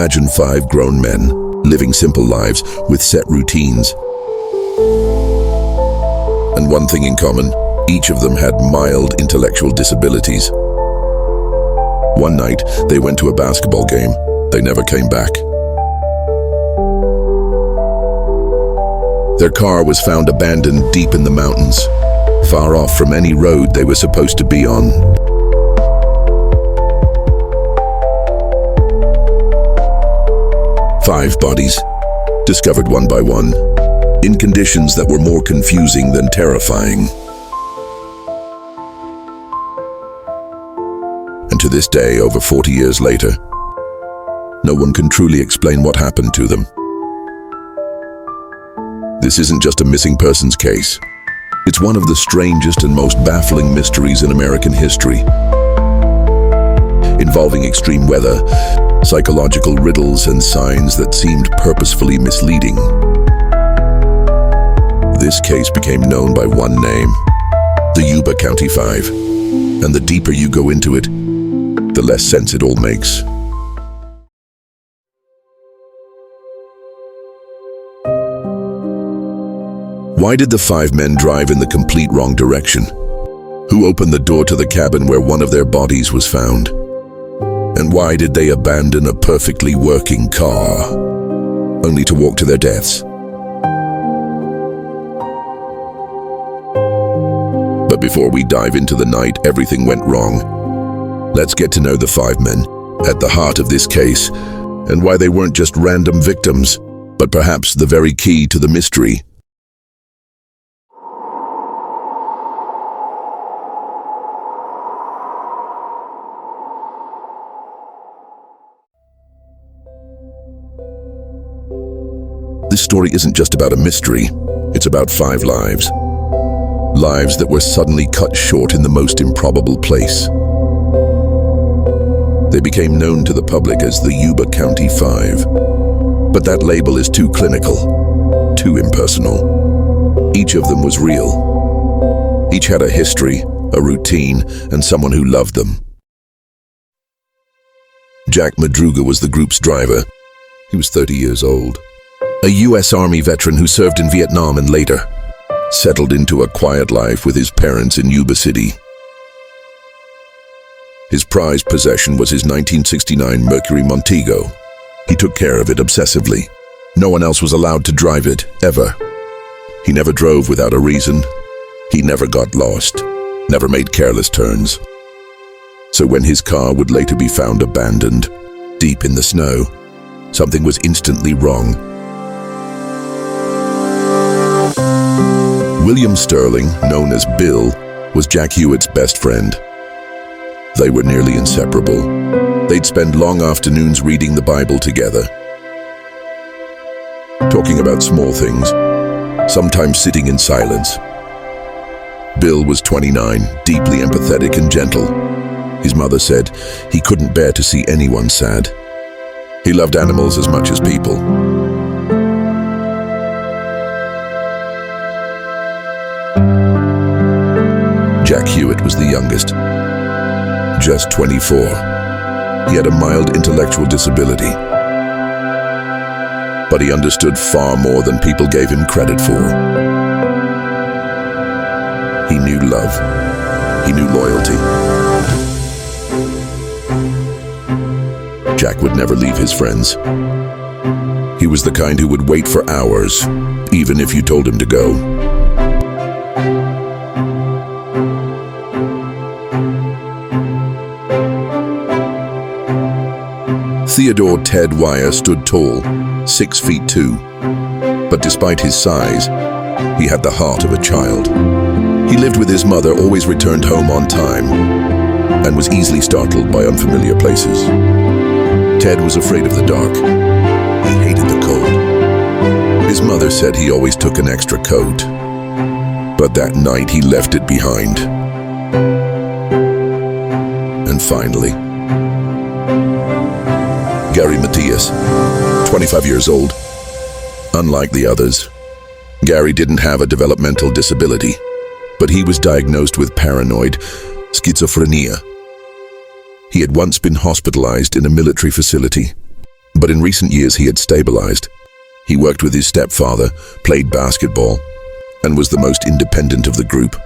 Imagine 5 grown men, living simple lives with set routines. And one thing in common, each of them had mild intellectual disabilities. One night, they went to a basketball game. They never came back. Their car was found abandoned deep in the mountains, far off from any road they were supposed to be on. Five bodies, discovered one by one, in conditions that were more confusing than terrifying. And to this day, over 40 years later, no one can truly explain what happened to them. This isn't just a missing persons case. It's one of the strangest and most baffling mysteries in American history, involving extreme weather, psychological riddles, and signs that seemed purposefully misleading. This case became known by one name, the Yuba County Five, and the deeper you go into it, the less sense it all makes. Why did the 5 men drive in the complete wrong direction? Who opened the door to the cabin where one of their bodies was found? And why did they abandon a perfectly working car, only to walk to their deaths? But before we dive into the night everything went wrong, let's get to know the 5 men at the heart of this case, and why they weren't just random victims, but perhaps the very key to the mystery. This story isn't just about a mystery, it's about 5 lives. Lives that were suddenly cut short in the most improbable place. They became known to the public as the Yuba County Five. But that label is too clinical, too impersonal. Each of them was real. Each had a history, a routine, and someone who loved them. Jack Madruga was the group's driver. He was 30 years old. A U.S. Army veteran who served in Vietnam and later settled into a quiet life with his parents in Yuba City. His prized possession was his 1969 Mercury Montego. He took care of it obsessively. No one else was allowed to drive it, ever. He never drove without a reason. He never got lost, never made careless turns. So when his car would later be found abandoned, deep in the snow, something was instantly wrong. William Sterling, known as Bill, was Jack Hewitt's best friend. They were nearly inseparable. They'd spend long afternoons reading the Bible together, talking about small things, sometimes sitting in silence. Bill was 29, deeply empathetic and gentle. His mother said he couldn't bear to see anyone sad. He loved animals as much as people. Jack Hewitt was the youngest, just 24. He had a mild intellectual disability, but he understood far more than people gave him credit for. He knew love. He knew loyalty. Jack would never leave his friends. He was the kind who would wait for hours, even if you told him to go. Theodore Ted Wire stood tall, 6'2", but despite his size, he had the heart of a child. He lived with his mother, always returned home on time, and was easily startled by unfamiliar places. Ted was afraid of the dark. He hated the cold. His mother said he always took an extra coat, but that night he left it behind. And finally, Gary Matias, 25 years old. Unlike the others, Gary didn't have a developmental disability, but he was diagnosed with paranoid schizophrenia. He had once been hospitalized in a military facility, But in recent years he had stabilized. He worked with his stepfather, played basketball, and was the most independent of the group.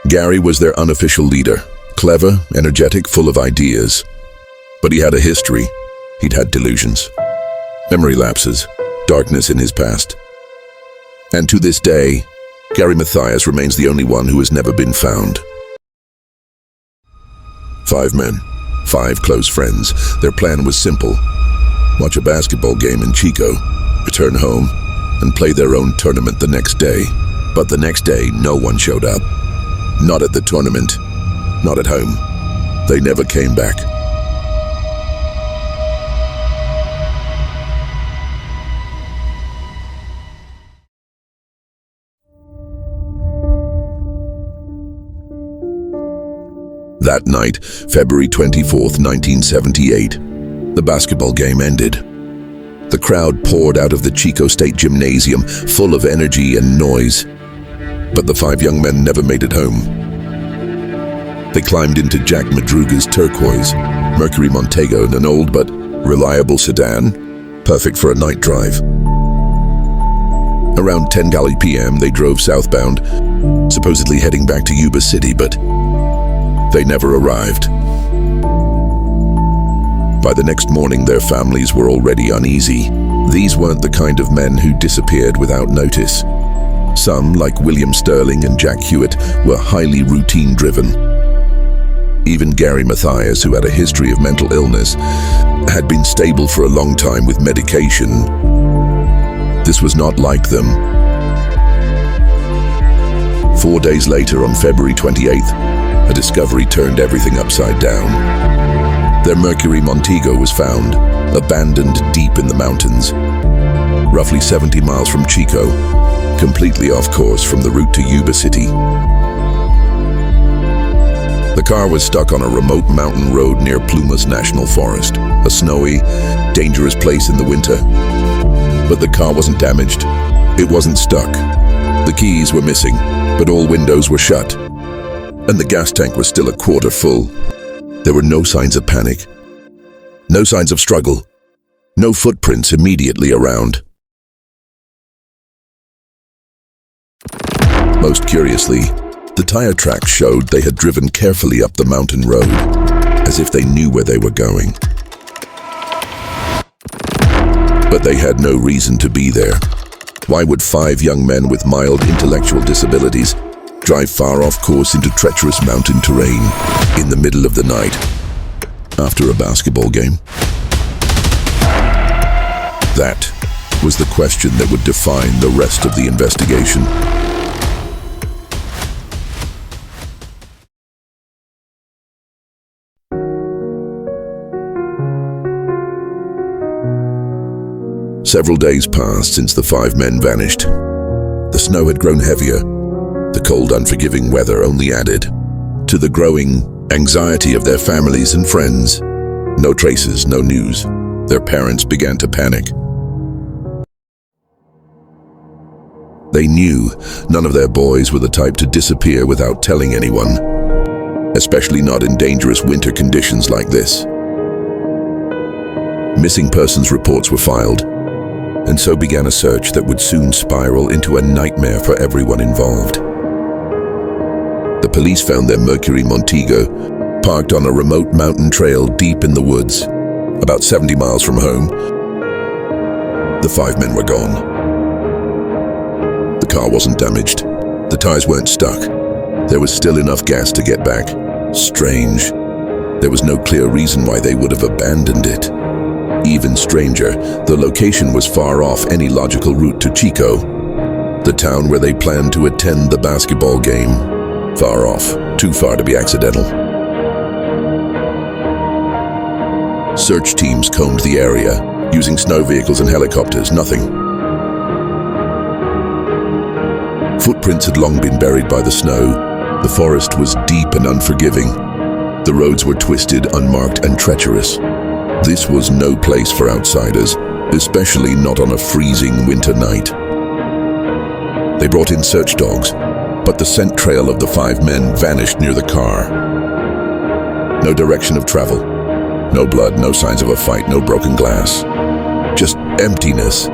Gary was their unofficial leader, clever, energetic, full of ideas. But he had a history. He'd had delusions, memory lapses, darkness in his past. And to this day, Gary Mathias remains the only one who has never been found. 5 men, 5 close friends. Their plan was simple: watch a basketball game in Chico, return home, and play their own tournament the next day. But the next day, no one showed up. Not at the tournament, not at home. They never came back. That night, February 24th, 1978, the basketball game ended. The crowd poured out of the Chico State Gymnasium, full of energy and noise. But the 5 young men never made it home. They climbed into Jack Madruga's turquoise Mercury Montego, an old but reliable sedan, perfect for a night drive. Around 10:00 p.m., they drove southbound, supposedly heading back to Yuba City, but they never arrived. By the next morning, their families were already uneasy. These weren't the kind of men who disappeared without notice. Some, like William Sterling and Jack Hewitt, were highly routine-driven. Even Gary Mathias, who had a history of mental illness, had been stable for a long time with medication. This was not like them. 4 days later, on February 28th, a discovery turned everything upside down. Their Mercury Montego was found, abandoned deep in the mountains, roughly 70 miles from Chico, completely off course from the route to Yuba City. The car was stuck on a remote mountain road near Plumas National Forest, a snowy, dangerous place in the winter. But the car wasn't damaged. It wasn't stuck. The keys were missing, but all windows were shut. And the gas tank was still a quarter full. There were no signs of panic, no signs of struggle, no footprints immediately around. Most curiously, the tire tracks showed they had driven carefully up the mountain road, as if they knew where they were going. But they had no reason to be there. Why would 5 young men with mild intellectual disabilities drive far off course into treacherous mountain terrain in the middle of the night after a basketball game? That was the question that would define the rest of the investigation. Several days passed since the 5 men vanished. The snow had grown heavier. The cold, unforgiving weather only added to the growing anxiety of their families and friends. No traces, no news. Their parents began to panic. They knew none of their boys were the type to disappear without telling anyone, especially not in dangerous winter conditions like this. Missing persons reports were filed, and so began a search that would soon spiral into a nightmare for everyone involved. The police found their Mercury Montego parked on a remote mountain trail deep in the woods, about 70 miles from home. The 5 men were gone. The car wasn't damaged. The tires weren't stuck. There was still enough gas to get back. Strange. There was no clear reason why they would have abandoned it. Even stranger, the location was far off any logical route to Chico, the town where they planned to attend the basketball game. Far off, too far to be accidental. Search teams combed the area, using snow vehicles and helicopters. Nothing. Footprints had long been buried by the snow. The forest was deep and unforgiving. The roads were twisted, unmarked, and treacherous. This was no place for outsiders, especially not on a freezing winter night. They brought in search dogs, but the scent trail of the 5 men vanished near the car. No direction of travel, no blood, no signs of a fight, no broken glass. emptiness.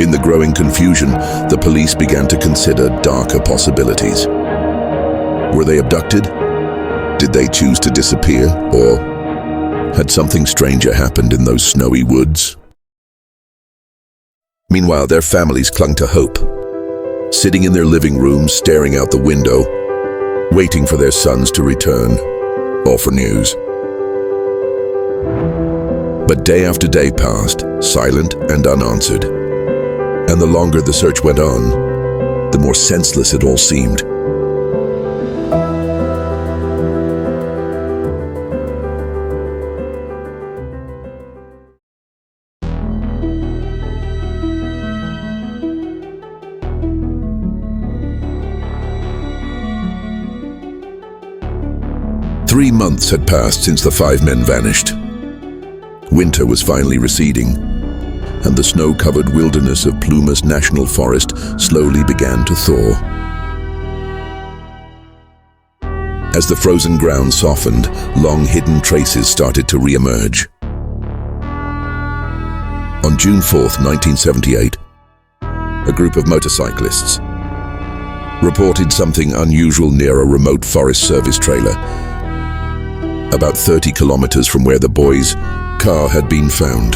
In the growing confusion, the police began to consider darker possibilities. Were they abducted? Did they choose to disappear? Or had something stranger happened in those snowy woods? Meanwhile, their families clung to hope, sitting in their living rooms, staring out the window, waiting for their sons to return, or for news. But day after day passed, silent and unanswered. And the longer the search went on, the more senseless it all seemed. Three months had passed since the five men vanished. Winter was finally receding, and the snow-covered wilderness of Plumas National Forest slowly began to thaw. As the frozen ground softened, long-hidden traces started to re-emerge. On June 4th, 1978, a group of motorcyclists reported something unusual near a remote Forest Service trailer, about 30 kilometers from where the boys' car had been found.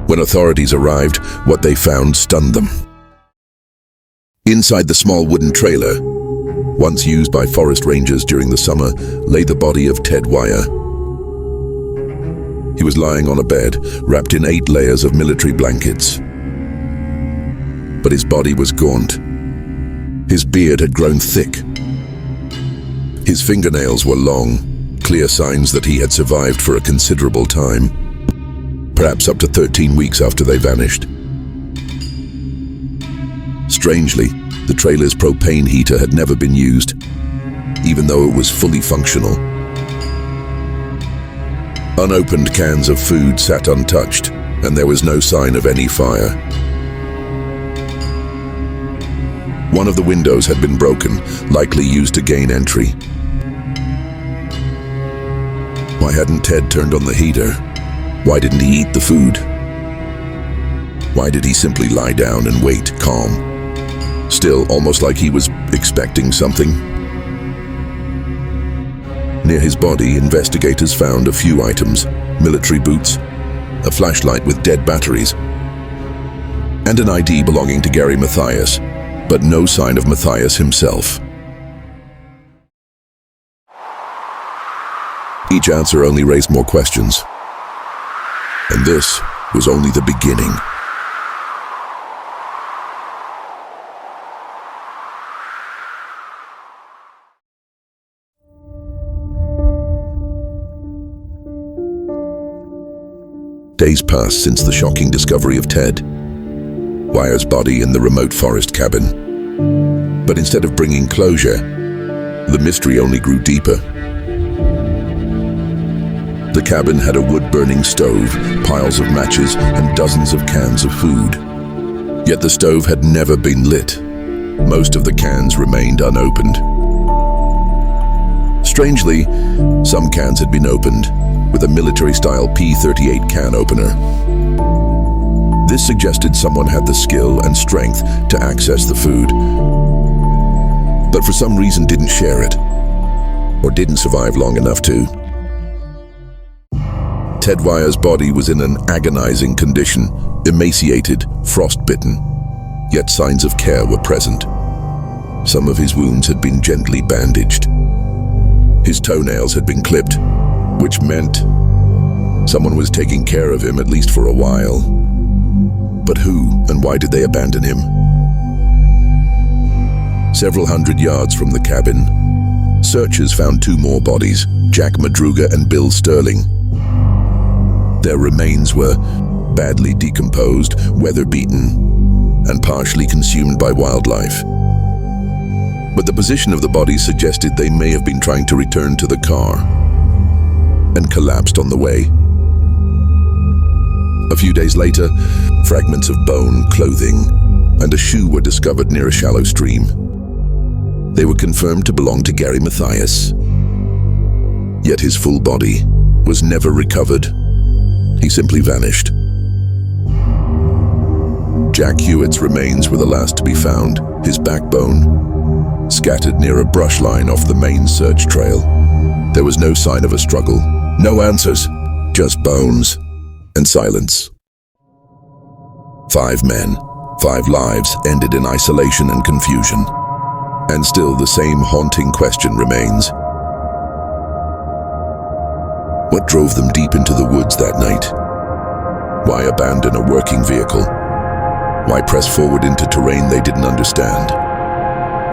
When authorities arrived, what they found stunned them. Inside the small wooden trailer, once used by forest rangers during the summer, lay the body of Ted Wire. He was lying on a bed, wrapped in 8 layers of military blankets. But his body was gaunt. His beard had grown thick. His fingernails were long, clear signs that he had survived for a considerable time, perhaps up to 13 weeks after they vanished. Strangely, the trailer's propane heater had never been used, even though it was fully functional. Unopened cans of food sat untouched, and there was no sign of any fire. One of the windows had been broken, likely used to gain entry. Why hadn't Ted turned on the heater? Why didn't he eat the food? Why did he simply lie down and wait, calm? Still, almost like he was expecting something. Near his body, investigators found a few items: military boots, a flashlight with dead batteries, and an ID belonging to Gary Mathias, but no sign of Mathias himself. Each answer only raised more questions. And this was only the beginning. Days passed since the shocking discovery of Ted Wire's body in the remote forest cabin. But instead of bringing closure, the mystery only grew deeper. The cabin had a wood-burning stove, piles of matches, and dozens of cans of food. Yet the stove had never been lit. Most of the cans remained unopened. Strangely, some cans had been opened with a military-style P-38 can opener. This suggested someone had the skill and strength to access the food, but for some reason didn't share it, or didn't survive long enough to. Ted Wire's body was in an agonizing condition, emaciated, frostbitten, yet signs of care were present. Some of his wounds had been gently bandaged. His toenails had been clipped, which meant someone was taking care of him, at least for a while. But who and why did they abandon him? Several hundred yards from the cabin, searchers found two more bodies, Jack Madruga and Bill Sterling. Their remains were badly decomposed, weather-beaten, and partially consumed by wildlife. But the position of the bodies suggested they may have been trying to return to the car and collapsed on the way. A few days later, fragments of bone, clothing, and a shoe were discovered near a shallow stream. They were confirmed to belong to Gary Mathias. Yet his full body was never recovered. He simply vanished. Jack Hewitt's remains were the last to be found, his backbone scattered near a brush line off the main search trail. There was no sign of a struggle, no answers, just bones and silence. 5 men, 5 lives ended in isolation and confusion. And still the same haunting question remains. What drove them deep into the woods that night? Why abandon a working vehicle? Why press forward into terrain they didn't understand?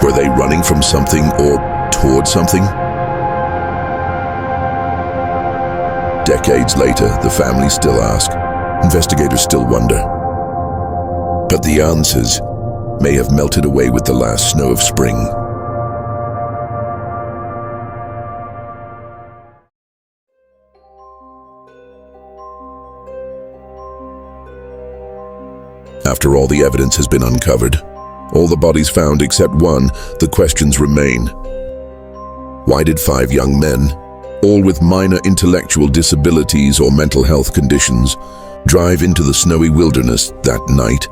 Were they running from something or toward something? Decades later, the family still ask, investigators still wonder. But the answers may have melted away with the last snow of spring. After all the evidence has been uncovered, all the bodies found except one, the questions remain. Why did 5 young men, all with minor intellectual disabilities or mental health conditions, drive into the snowy wilderness that night?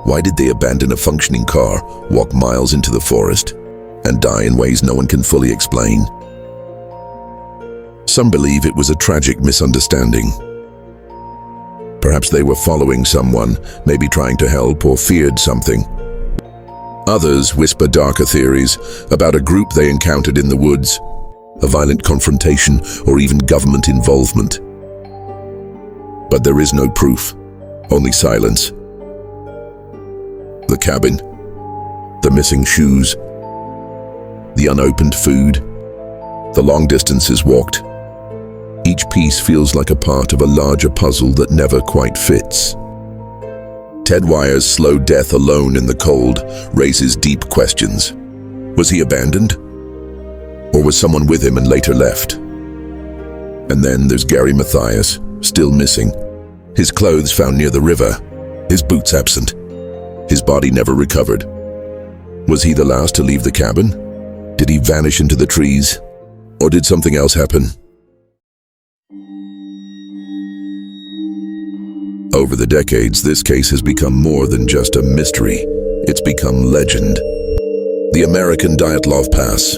Why did they abandon a functioning car, walk miles into the forest, and die in ways no one can fully explain? Some believe it was a tragic misunderstanding. Perhaps they were following someone, maybe trying to help or feared something. Others whisper darker theories about a group they encountered in the woods, a violent confrontation, or even government involvement. But there is no proof, only silence. The cabin, the missing shoes, the unopened food, the long distances walked. Each piece feels like a part of a larger puzzle that never quite fits. Ted Wire's slow death alone in the cold raises deep questions. Was he abandoned? Or was someone with him and later left? And then there's Gary Mathias, still missing. His clothes found near the river, his boots absent. His body never recovered. Was he the last to leave the cabin? Did he vanish into the trees? Or did something else happen? Over the decades, this case has become more than just a mystery. It's become legend. The American Dyatlov Pass.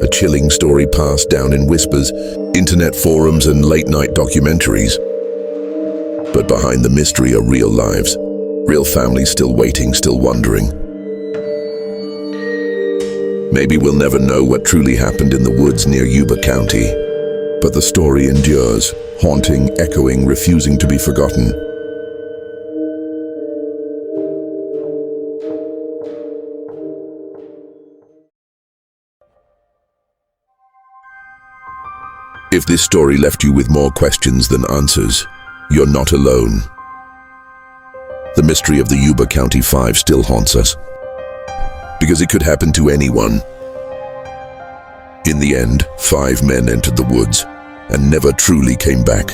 A chilling story passed down in whispers, internet forums, and late-night documentaries. But behind the mystery are real lives, real families still waiting, still wondering. Maybe we'll never know what truly happened in the woods near Yuba County, but the story endures, haunting, echoing, refusing to be forgotten. If this story left you with more questions than answers, you're not alone. The mystery of the Yuba County Five still haunts us, because it could happen to anyone. In the end, 5 men entered the woods and never truly came back.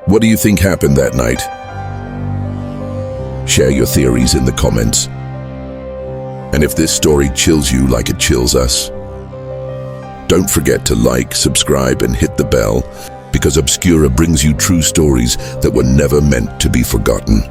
What do you think happened that night? Share your theories in the comments. And if this story chills you like it chills us, don't forget to like, subscribe, and hit the bell, because Obscura brings you true stories that were never meant to be forgotten.